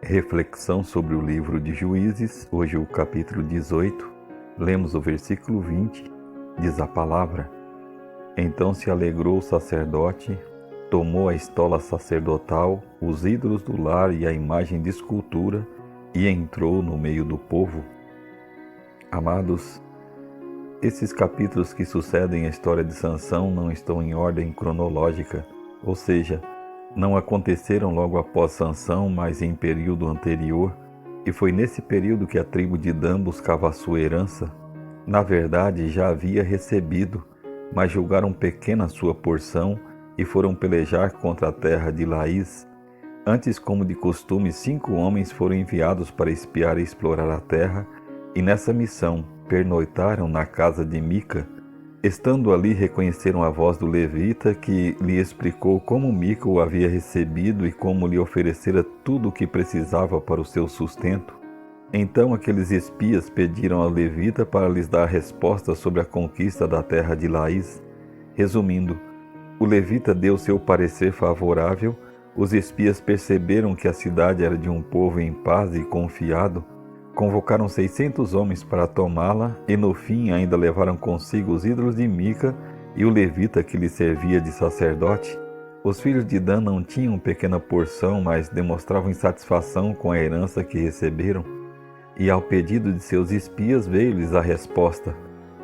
Reflexão sobre o livro de Juízes, hoje o capítulo 18, lemos o versículo 20, diz a palavra: Então se alegrou o sacerdote, tomou a estola sacerdotal, os ídolos do lar e a imagem de escultura, e entrou no meio do povo. Amados, esses capítulos que sucedem a história de Sansão não estão em ordem cronológica, ou seja, não aconteceram logo após Sansão, mas em período anterior, e foi nesse período que a tribo de Dan buscava a sua herança. Na verdade, já havia recebido, mas julgaram pequena a sua porção e foram pelejar contra a terra de Laís. Antes, como de costume, 5 homens foram enviados para espiar e explorar a terra, e nessa missão pernoitaram na casa de Mica. Estando ali, reconheceram a voz do levita, que lhe explicou como Mica o havia recebido e como lhe oferecera tudo o que precisava para o seu sustento. Então aqueles espias pediram ao levita para lhes dar resposta sobre a conquista da terra de Laís. Resumindo, o levita deu seu parecer favorável, os espias perceberam que a cidade era de um povo em paz e confiado, convocaram 600 homens para tomá-la e no fim ainda levaram consigo os ídolos de Mica e o levita que lhe servia de sacerdote. Os filhos de Dan não tinham pequena porção, mas demonstravam insatisfação com a herança que receberam. E ao pedido de seus espias veio-lhes a resposta.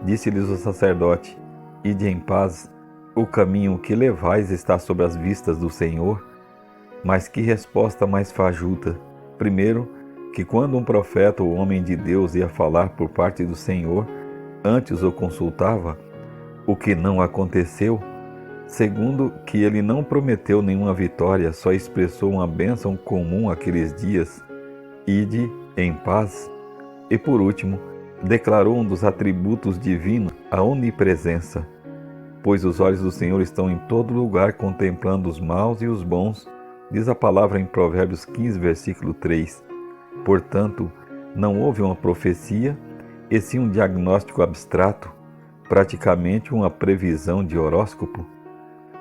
Disse-lhes o sacerdote: Ide em paz, o caminho que levais está sob as vistas do Senhor. Mas que resposta mais fajuta! Primeiro, que quando um profeta ou homem de Deus ia falar por parte do Senhor, antes o consultava, o que não aconteceu. Segundo, que ele não prometeu nenhuma vitória, só expressou uma bênção comum aqueles dias: ide em paz. E por último, declarou um dos atributos divinos, a onipresença. Pois os olhos do Senhor estão em todo lugar, contemplando os maus e os bons, diz a palavra em Provérbios 15, versículo 3. Portanto, não houve uma profecia, e sim um diagnóstico abstrato, praticamente uma previsão de horóscopo.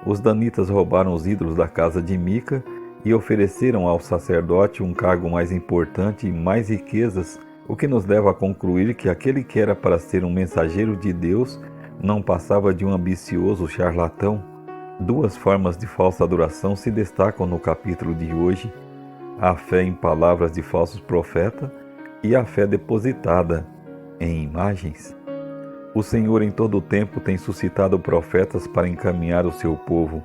Os danitas roubaram os ídolos da casa de Mica e ofereceram ao sacerdote um cargo mais importante e mais riquezas, o que nos leva a concluir que aquele que era para ser um mensageiro de Deus não passava de um ambicioso charlatão. 2 formas de falsa adoração se destacam no capítulo de hoje: a fé em palavras de falsos profetas e a fé depositada em imagens. O Senhor em todo o tempo tem suscitado profetas para encaminhar o seu povo.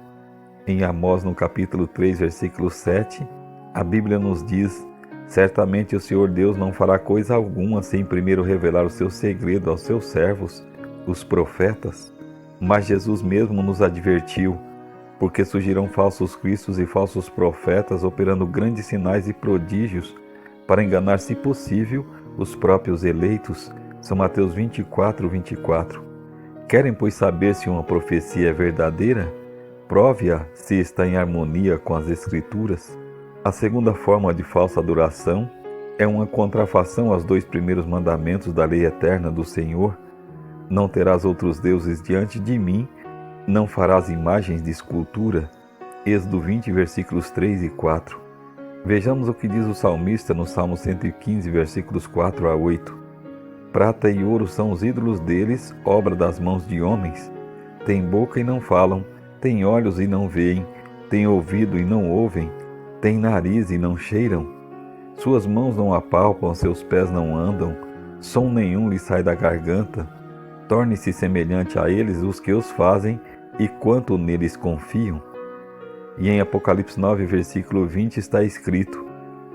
Em Amós, no capítulo 3, versículo 7, a Bíblia nos diz: Certamente o Senhor Deus não fará coisa alguma sem primeiro revelar o seu segredo aos seus servos, os profetas. Mas Jesus mesmo nos advertiu: porque surgirão falsos cristos e falsos profetas, operando grandes sinais e prodígios, para enganar, se possível, os próprios eleitos. São Mateus 24, 24. Querem, pois, saber se uma profecia é verdadeira? Prove-a se está em harmonia com as Escrituras. A segunda forma de falsa adoração é uma contrafação aos 2 primeiros mandamentos da lei eterna do Senhor: Não terás outros deuses diante de mim, não farás imagens de escultura. Êxodo 20, versículos 3 e 4. Vejamos o que diz o salmista no Salmo 115, versículos 4 a 8. Prata e ouro são os ídolos deles, obra das mãos de homens. Têm boca e não falam, têm olhos e não veem, têm ouvido e não ouvem, têm nariz e não cheiram. Suas mãos não apalpam, seus pés não andam, som nenhum lhes sai da garganta. Torne-se semelhante a eles os que os fazem e quanto neles confiam. E em Apocalipse 9, versículo 20 está escrito: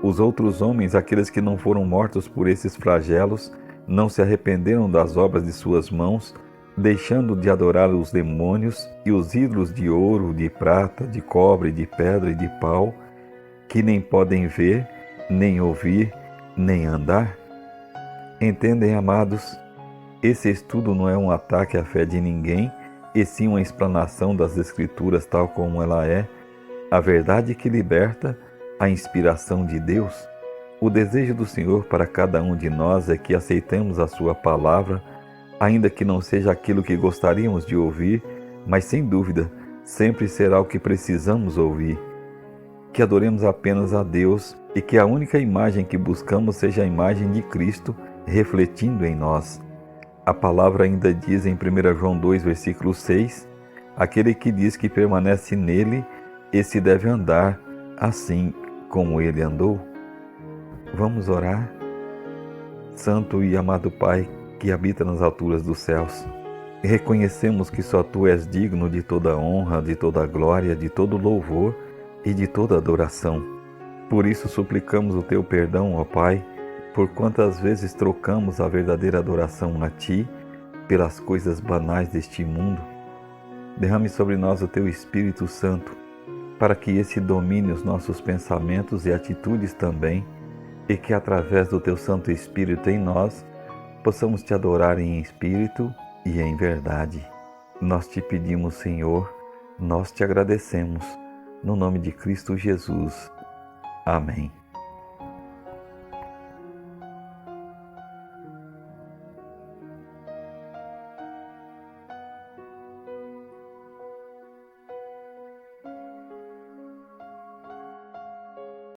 Os outros homens, aqueles que não foram mortos por esses flagelos, não se arrependeram das obras de suas mãos, deixando de adorar os demônios e os ídolos de ouro, de prata, de cobre, de pedra e de pau, que nem podem ver, nem ouvir, nem andar. Entendem, amados? Esse estudo não é um ataque à fé de ninguém, e sim uma explanação das Escrituras tal como ela é, a verdade que liberta, a inspiração de Deus. O desejo do Senhor para cada um de nós é que aceitemos a sua palavra, ainda que não seja aquilo que gostaríamos de ouvir, mas sem dúvida, sempre será o que precisamos ouvir. que adoremos apenas a Deus e que a única imagem que buscamos seja a imagem de Cristo refletindo em nós. A palavra ainda diz em 1 João 2, versículo 6, aquele que diz que permanece nele, esse deve andar assim como ele andou. Vamos orar? Santo e amado Pai, que habita nas alturas dos céus, reconhecemos que só Tu és digno de toda honra, de toda glória, de todo louvor e de toda adoração. Por isso suplicamos o Teu perdão, ó Pai, por quantas vezes trocamos a verdadeira adoração a Ti pelas coisas banais deste mundo. Derrame sobre nós o Teu Espírito Santo, para que esse domine os nossos pensamentos e atitudes também, e que através do Teu Santo Espírito em nós, possamos Te adorar em espírito e em verdade. Nós Te pedimos, Senhor, nós Te agradecemos, no nome de Cristo Jesus. Amém.